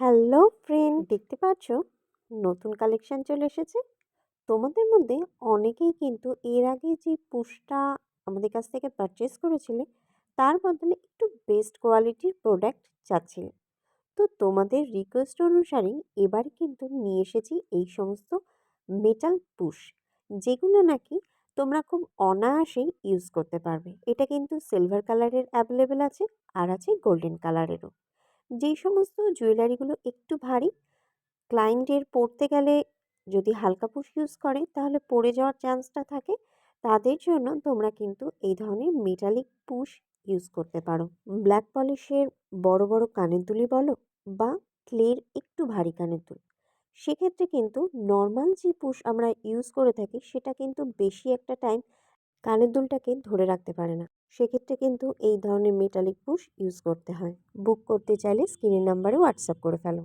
Hello friend, দেখতে পাচ্ছ নতুন কালেকশন চলে এসেছে। তোমাদের মধ্যে অনেকেই কিন্তু এর আগে যে পুশটা আমাদের কাছ থেকে পারচেস করেছিলে তার বদলে একটু বেস্ট কোয়ালিটির প্রোডাক্ট চাচ্ছিলে। তো তোমাদের রিকোয়েস্ট অনুসারেই এবার কিন্তু নিয়ে এসেছি এই সমস্ত মেটাল পুশ, যেগুলো নাকি তোমরা খুব অনায়াসেই ইউজ করতে পারবে। এটা কিন্তু সিলভার কালারের অ্যাভেলেবেল আছে, আর আছে গোল্ডেন কালারেরও। যেই সমস্ত জুয়েলারিগুলো একটু ভারী, ক্লায়েন্টের পরতে গেলে যদি হালকা পুশ ইউজ করে তাহলে পড়ে যাওয়ার চান্সটা থাকে, তাদের জন্য তোমরা কিন্তু এই ধরনের মেটালিক পুশ ইউজ করতে পারো। ব্ল্যাক পলিশের বড় বড় কানের দুলি বলো বা ক্লের একটু ভারী কানের দুল, সেক্ষেত্রে কিন্তু নর্মাল যে পুশ আমরা ইউজ করে থাকি সেটা কিন্তু বেশি একটা টাইম কানের দুলটাকে ধরে রাখতে পারে না। সেক্ষেত্রে কিন্তু এই ধরনের মেটালিক পুশ ইউজ করতে হয়। বুক করতে চাইলে স্ক্রিনের নাম্বারে হোয়াটসঅ্যাপ করে ফেলো।